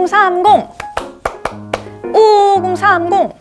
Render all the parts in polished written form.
5030 5030.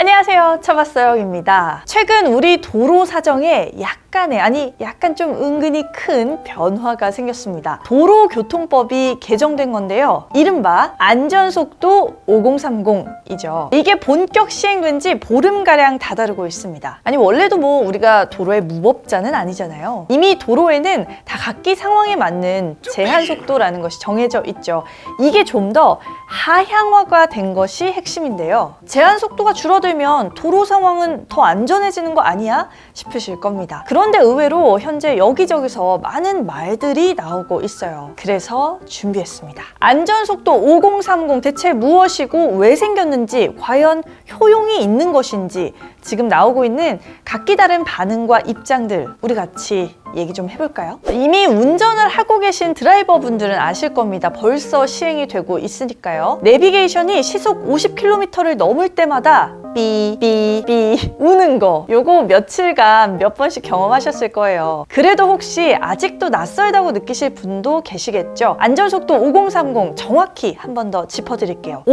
안녕하세요, 처바서영입니다. 최근 우리 도로 사정에 약간 좀 은근히 큰 변화가 생겼습니다. 도로교통법이 개정된 건데요, 이른바 안전속도 5030이죠. 이게 본격 시행된 지 보름가량 다다르고 있습니다. 아니, 원래도 우리가 도로의 무법자는 아니잖아요. 이미 도로에는 다 각기 상황에 맞는 제한속도라는 것이 정해져 있죠. 이게 좀 더 하향화가 된 것이 핵심인데요, 제한속도가 줄어들면 도로 상황은 더 안전해지는 거 아니야? 싶으실 겁니다. 그런데 의외로 현재 여기저기서 많은 말들이 나오고 있어요. 그래서 준비했습니다. 안전속도 5030 대체 무엇이고 왜 생겼는지, 과연 효용이 있는 것인지, 지금 나오고 있는 각기 다른 반응과 입장들 우리 같이 얘기 좀 해볼까요? 이미 운전을 하고 계신 드라이버분들은 아실 겁니다. 벌써 시행이 되고 있으니까요. 내비게이션이 시속 50km를 넘을 때마다 삐삐삐 우는 거, 요거 며칠간 몇 번씩 경험하셨을 거예요. 그래도 혹시 아직도 낯설다고 느끼실 분도 계시겠죠? 안전속도 5030 정확히 한 번 더 짚어드릴게요.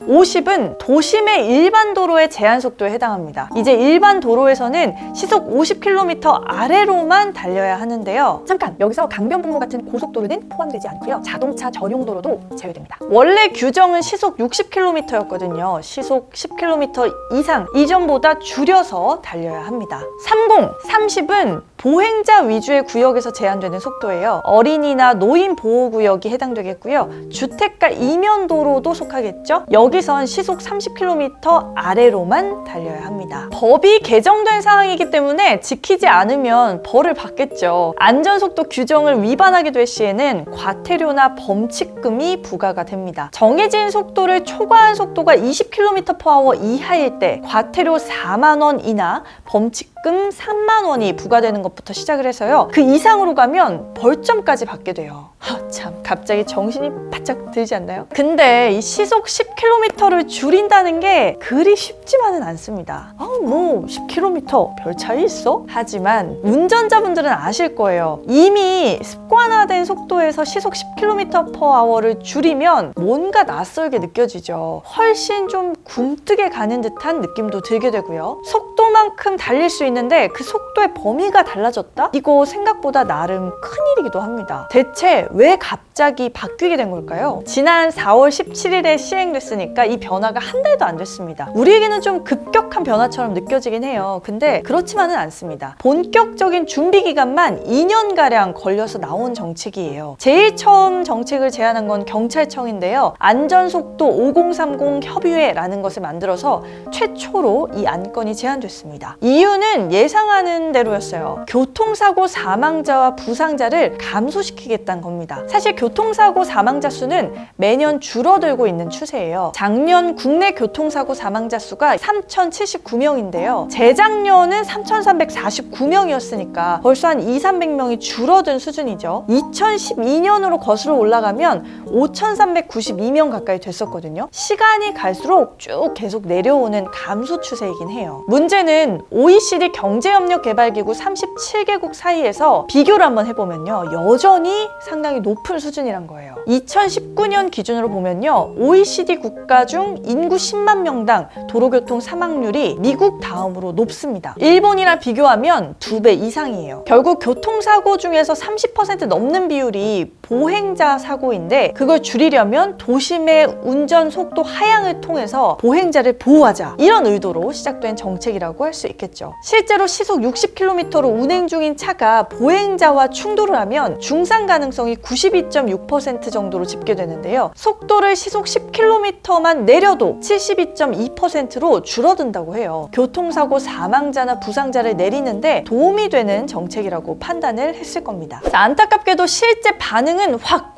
50은 도심의 일반 도로의 제한속도에 해당합니다. 이제 일반 도로에서는 시속 50km 아래로만 달려야 하는데요. 잠깐, 여기서 강변북로 같은 고속도로는 포함되지 않고요, 자동차 전용 도로도 제외됩니다. 원래 규정은 시속 60km였거든요. 시속 10km 이상, 이전보다 줄여서 달려야 합니다. 30은 보행자 위주의 구역에서 제한되는 속도예요. 어린이나 노인 보호구역이 해당되겠고요. 주택가 이면 도로도 속하겠죠. 여기선 시속 30km 아래로만 달려야 합니다. 법이 개정된 상황이기 때문에 지키지 않으면 벌을 받겠죠. 안전속도 규정을 위반하게 될 시에는 과태료나 범칙금이 부과가 됩니다. 정해진 속도를 초과한 속도가 20km/h 이하일 때 과태료 4만 원이나 범칙금 3만 원이 부과되는 것부터 시작을 해서요, 그 이상으로 가면 벌점까지 받게 돼요. 참, 갑자기 정신이 바짝 들지 않나요? 근데 이 시속 10km를 줄인다는 게 그리 쉽지만은 않습니다. 10km 별 차이 있어? 하지만 운전자분들은 아실 거예요. 이미 습관화된 속도에서 시속 10km/h를 줄이면 뭔가 낯설게 느껴지죠. 훨씬 좀 굼뜨게 가는 듯한 느낌도 들게 되고요. 속도만큼 달릴 수 있는데 그 속도의 범위가 달라졌다? 이거 생각보다 나름 큰일이기도 합니다. 대체 왜 갑자기 바뀌게 된 걸까요? 지난 4월 17일에 시행됐으니까 이 변화가 한 달도 안 됐습니다. 우리에게는 좀 급격한 변화처럼 느껴지긴 해요. 근데 그렇지만은 않습니다. 본격적인 준비 기간만 2년가량 걸려서 나온 정책이에요. 제일 처음 정책을 제안한 건 경찰청인데요, 안전속도 5030 협의회라는 것을 만들어서 최초로 이 안건이 제안됐습니다. 이유는 예상하는 대로였어요. 교통사고 사망자와 부상자를 감소시키겠다는 겁니다. 사실 교통사고 사망자 수는 매년 줄어들고 있는 추세예요. 작년 국내 교통사고 사망자 수가 3,079명인데요. 재작년은 3,349명이었으니까 벌써 한 200~300명이 줄어든 수준이죠. 2012년으로 거슬러 올라가면 5,392명 가까이 됐었거든요. 시간이 갈수록 쭉 계속 내려오는 감소 추세이긴 해요. 문제는 OECD 경제협력개발기구 37개국 사이에서 비교를 한번 해보면요, 여전히 상당히 높은 수준이란 거예요. 2019년 기준으로 보면요, OECD 국가 중 인구 10만 명당 도로교통 사망률이 미국 다음으로 높습니다. 일본이랑 비교하면 2배 이상이에요. 결국 교통사고 중에서 30% 넘는 비율이 보행자 사고인데, 그걸 줄이려면 도심의 운전 속도 하향을 통해서 보행자를 보호하자, 이런 의도로 시작된 정책이라고 할 수 있겠죠. 실제로 시속 60km로 운행 중인 차가 보행자와 충돌을 하면 중상 가능성이 92.6% 정도로 집계되는데요, 속도를 시속 10km만 내려도 72.2%로 줄어든다고 해요. 교통사고 사망자나 부상자를 내리는데 도움이 되는 정책이라고 판단을 했을 겁니다. 자, 안타깝게도 실제 반응은 확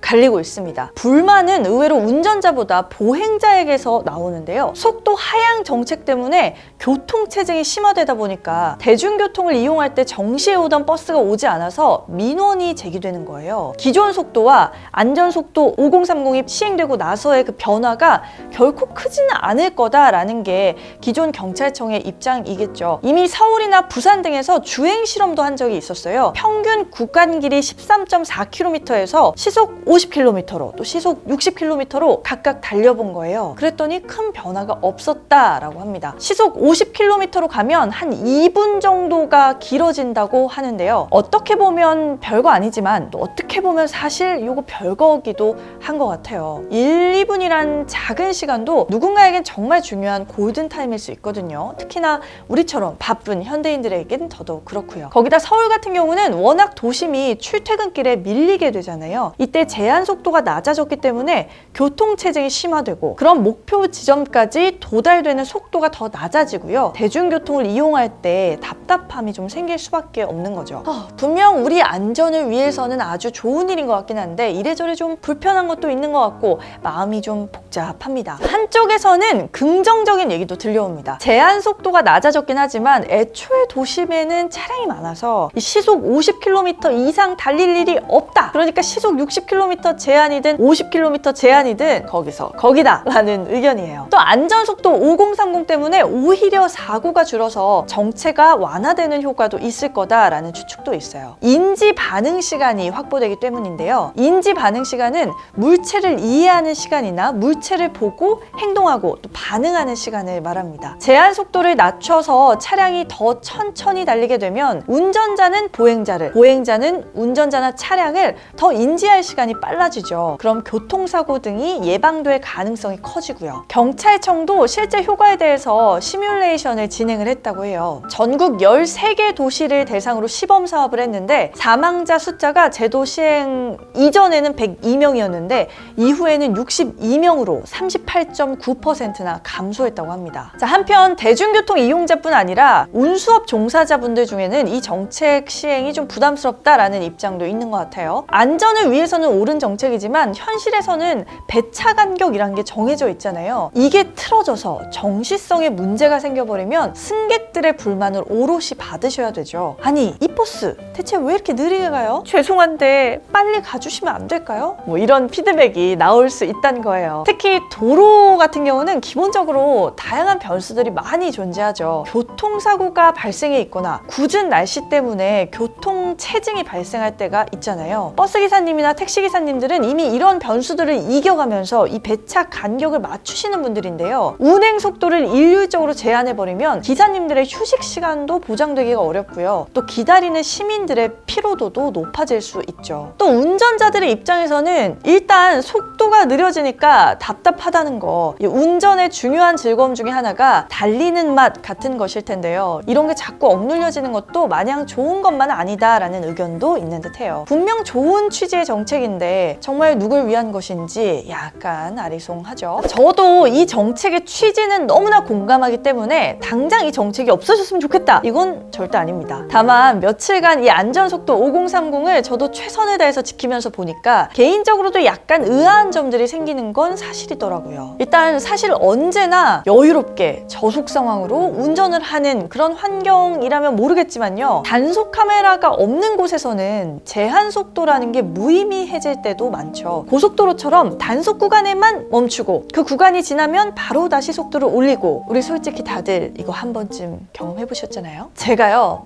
갈리고 있습니다. 불만은 의외로 운전자보다 보행자에게서 나오는데요. 속도 하향 정책 때문에 교통체증이 심화되다 보니까 대중교통을 이용할 때 정시에 오던 버스가 오지 않아서 민원이 제기되는 거예요. 기존 속도와 안전속도 5030이 시행되고 나서의 그 변화가 결코 크지는 않을 거다라는 게 기존 경찰청의 입장이겠죠. 이미 서울이나 부산 등에서 주행 실험도 한 적이 있었어요. 평균 구간 길이 13.4km에서 시속 50km로 또 시속 60km로 각각 달려본 거예요. 그랬더니 큰 변화가 없었다라고 합니다. 시속 50km로 가면 한 2분 정도가 길어진다고 하는데요. 어떻게 보면 별거 아니지만 또 어떻게 보면 사실 이거 별거기도 한 것 같아요. 1, 2분이란 작은 시간도 누군가에겐 정말 중요한 골든타임일 수 있거든요. 특히나 우리처럼 바쁜 현대인들에겐 더더욱 그렇고요. 거기다 서울 같은 경우는 워낙 도심이 출퇴근길에 밀리게 되잖아요. 이때 제한 속도가 낮아졌기 때문에 교통체증이 심화되고 그런 목표 지점까지 도달되는 속도가 더 낮아지고요. 대중교통을 이용할 때 답답함이 좀 생길 수밖에 없는 거죠. 분명 우리 안전을 위해서는 아주 좋은 일인 것 같긴 한데 이래저래 좀 불편한 것도 있는 것 같고 마음이 좀 복잡합니다. 한쪽에서는 긍정적인 얘기도 들려옵니다. 제한 속도가 낮아졌긴 하지만 애초에 도심에는 차량이 많아서 시속 50km 이상 달릴 일이 없다. 그러니까 시속 60km 제한이든 50km 제한이든 거기서 거기다 라는 의견이에요. 또 안전속도 5030 때문에 오히려 사고가 줄어서 정체가 완화되는 효과도 있을 거다라는 추측도 있어요. 인지 반응 시간이 확보되기 때문인데요. 인지 반응 시간은 물체를 이해하는 시간이나 물체를 보고 행동하고 또 반응하는 시간을 말합니다. 제한 속도를 낮춰서 차량이 더 천천히 달리게 되면 운전자는 보행자를, 보행자는 운전자나 차량을 더 인지할 시간이 빨라지죠. 그럼 교통사고 등이 예방될 가능성이 커지고요. 경찰청도 실제 효과에 대해서 시뮬레이션을 진행을 했다고 해요. 전국 13개 도시를 대상으로 시범 사업을 했는데 사망자 숫자가 제도 시행 이전에는 102명이었는데 이후에는 62명으로 38.9%나 감소했다고 합니다. 자, 한편 대중교통 이용자뿐 아니라 운수업 종사자분들 중에는 이 정책 시행이 좀 부담스럽다라는 입장도 있는 것 같아요. 안전을 위해서는 옳은 정책이지만 현실에서는 배차 간격이란 게 정해져 있잖아요. 이게 틀어져서 정시성에 문제가 생겨버리면 승객들의 불만을 오롯이 받으셔야 되죠. 아니, 이 버스 대체 왜 이렇게 느리게 가요? 죄송한데 빨리 가주시면 안 될까요? 뭐 이런 피드백이 나올 수 있다는 거예요. 특히 도로 같은 경우는 기본적으로 다양한 변수들이 많이 존재하죠. 교통사고가 발생해 있거나 굳은 날씨 때문에 교통체증이 발생할 때가 있잖아요. 버스기사님이나 택시기사님들은 이미 이런 변수들을 이겨가면서 이 배차 간격을 맞추시는 분들인데요. 운행 속도를 일률적으로 제한해버리면 기사님들의 휴식 시간도 보장되기가 어렵고요. 또 기다리는 시민들의 피로도도 높아질 수 있죠. 또 운전자들의 입장에서는 일단 속도가 느려지니까 답답하다는 거. 운전의 중요한 즐거움 중에 하나가 달리는 맛 같은 것일 텐데요. 이런 게 자꾸 억눌려지는 것도 마냥 좋은 것만 아니다라는 의견도 있는 듯해요. 분명 좋은 취지의 정책인데 정말 누굴 위한 것인지 약간 아리송하죠. 저도 이 정책의 취지는 너무나 공감하기 때문에 당장 이 정책이 없어졌으면 좋겠다. 이건 절대 아닙니다. 다만 며칠간 이 안전속도 5030을 저도 최선을 다해서 지키면서 보니까 개인적으로도 약간 의아한 점들이 생기는 건 사실이더라고요. 일단 사실 언제나 여유롭게 저속 상황으로 운전을 하는 그런 환경이라면 모르겠지만요. 단속 카메라가 없는 곳에서는 제한 속도라는 게 무의미해질 때도 많죠. 고속도로처럼 단속 구간에만 멈추고 그 구간이 지나면 바로 다시 속도를 올리고 우리 솔직히 다들 이거 한 번쯤 경험해보셨잖아요? 제가요.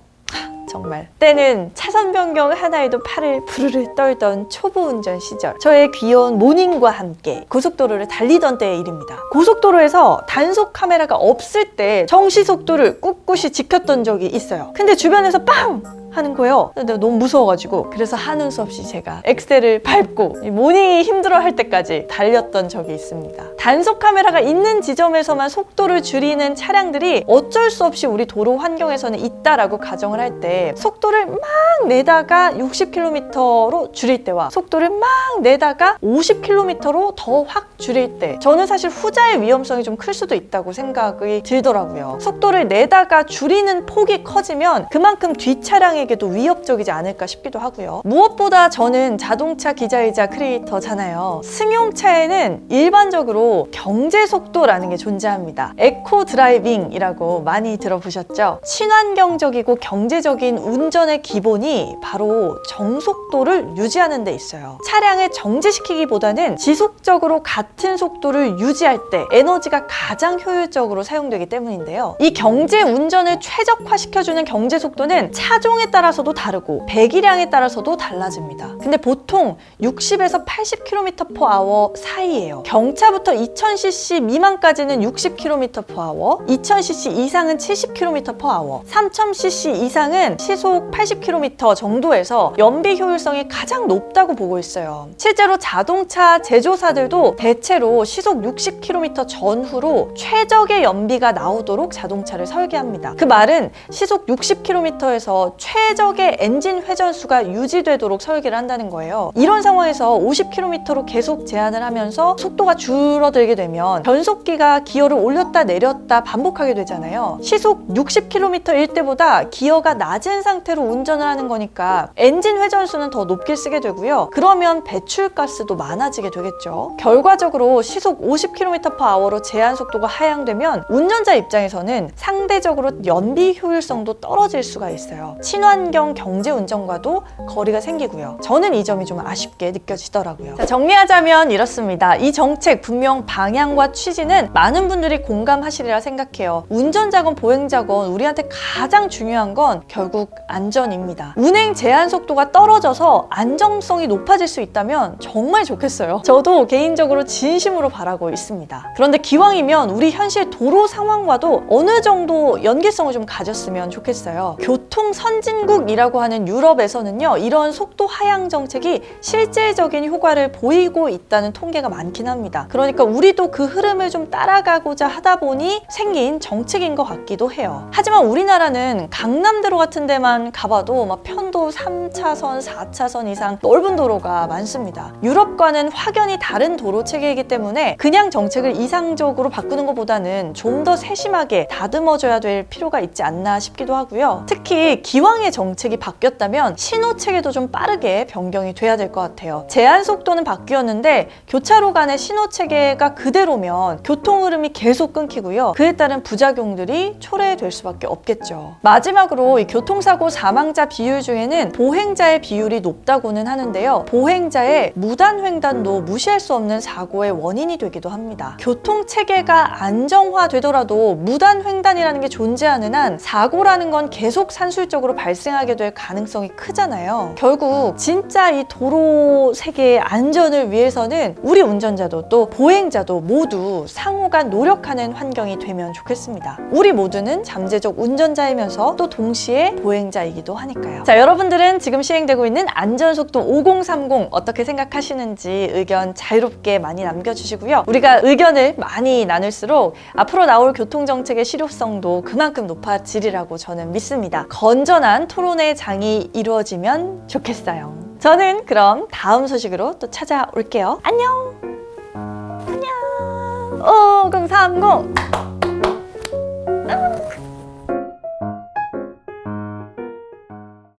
정말 때는 차선 변경 하나에도 팔을 부르르 떨던 초보 운전 시절 저의 귀여운 모닝과 함께 고속도로를 달리던 때의 일입니다. 고속도로에서 단속 카메라가 없을 때 정시 속도를 꿋꿋이 지켰던 적이 있어요. 근데 주변에서 빵! 하는 거예요. 근데 너무 무서워가지고 그래서 하는 수 없이 제가 엑셀을 밟고 모닝이 힘들어할 때까지 달렸던 적이 있습니다. 단속 카메라가 있는 지점에서만 속도를 줄이는 차량들이 어쩔 수 없이 우리 도로 환경에서는 있다라고 가정을 할 때 속도를 막 내다가 60km로 줄일 때와 속도를 막 내다가 50km로 더 확 줄일 때 저는 사실 후자의 위험성이 좀 클 수도 있다고 생각이 들더라고요. 속도를 내다가 줄이는 폭이 커지면 그만큼 뒷차량에 건강에게도 위협적이지 않을까 싶기도 하고요. 무엇보다 저는 자동차 기자이자 크리에이터잖아요. 승용차에는 일반적으로 경제 속도라는 게 존재합니다. 에코 드라이빙이라고 많이 들어보셨죠? 친환경적이고 경제적인 운전의 기본이 바로 정속도를 유지하는 데 있어요. 차량을 정지시키기보다는 지속적으로 같은 속도를 유지할 때 에너지가 가장 효율적으로 사용되기 때문인데요. 이 경제 운전을 최적화시켜주는 경제 속도는 차종에 따라서도 다르고 배기량에 따라서도 달라집니다. 근데 보통 60에서 80km/h 사이예요. 경차부터 2000cc 미만까지는 60km/h, 2000cc 이상은 70km/h, 3000cc 이상은 시속 80km 정도에서 연비 효율성이 가장 높다고 보고 있어요. 실제로 자동차 제조사들도 대체로 시속 60km 전후로 최적의 연비가 나오도록 자동차를 설계합니다. 그 말은 시속 60km에서 최적의 엔진 회전수가 유지되도록 설계를 한다는 거예요. 이런 상황에서 50km로 계속 제한을 하면서 속도가 줄어들게 되면 변속기가 기어를 올렸다 내렸다 반복하게 되잖아요. 시속 60km일 때보다 기어가 낮은 상태로 운전을 하는 거니까 엔진 회전수는 더 높게 쓰게 되고요. 그러면 배출가스도 많아지게 되겠죠. 결과적으로 시속 50km/h로 제한 속도가 하향되면 운전자 입장에서는 상대적으로 연비 효율성도 떨어질 수가 있어요. 친환경 경제 운전과도 거리가 생기고요. 저는 이 점이 좀 아쉽게 느껴지더라고요. 자, 정리하자면 이렇습니다. 이 정책 분명 방향과 취지는 많은 분들이 공감하시리라 생각해요. 운전자건 보행자건 우리한테 가장 중요한 건 결국 안전입니다. 운행 제한 속도가 떨어져서 안정성이 높아질 수 있다면 정말 좋겠어요. 저도 개인적으로 진심으로 바라고 있습니다. 그런데 기왕이면 우리 현실 도로 상황과도 어느 정도 연계성을 좀 가졌으면 좋겠어요. 교통 선진국이라고 하는 유럽에서는요, 이런 속도 하향 정책이 실질적인 효과를 보이고 있다는 통계가 많긴 합니다. 그러니까 우리도 그 흐름을 좀 따라가고자 하다 보니 생긴 정책인 것 같기도 해요. 하지만 우리나라는 강남대로 같은 데만 가봐도 막 편도 3차선, 4차선 이상 넓은 도로가 많습니다. 유럽과는 확연히 다른 도로 체계이기 때문에 그냥 정책을 이상적으로 바꾸는 것보다는 좀 더 세심하게 다듬어줘야 될 필요가 있지 않나 싶기도 하고요. 특히 기왕의 정책이 바뀌었다면 신호 체계도 좀 빠르게 변경이 돼야 될 것 같아요. 제한 속도는 바뀌었는데 교차로 간의 신호 체계가 그대로면 교통 흐름이 계속 끊기고요. 그에 따른 부작용들이 초래될 수밖에 없겠죠. 마지막으로 이 교통사고 사망자 비율 중에는 보행자의 비율이 높다고는 하는데요. 보행자의 무단횡단도 무시할 수 없는 사고의 원인이 되기도 합니다. 교통 체계가 안정화되더라도 무단횡단이라는 게 존재하는 한 사고라는 건 계속 산술적으로 발생하게 될 가능성이 크잖아요. 결국 진짜 이 도로 세계의 안전을 위해서는 우리 운전자도 또 보행자도 모두 상호가 노력하는 환경이 되면 좋겠습니다. 우리 모두는 잠재적 운전자이면서 또 동시에 보행자이기도 하니까요. 자, 여러분들은 지금 시행되고 있는 안전속도 5030 어떻게 생각하시는지 의견 자유롭게 많이 남겨주시고요. 우리가 의견을 많이 나눌수록 앞으로 나올 교통정책의 실효성도 그만큼 높아지리라고 저는 믿습니다. 건전한 토론의 장이 이루어지면 좋겠어요. 저는 그럼 다음 소식으로 또 찾아올게요. 안녕! 안녕! 5030!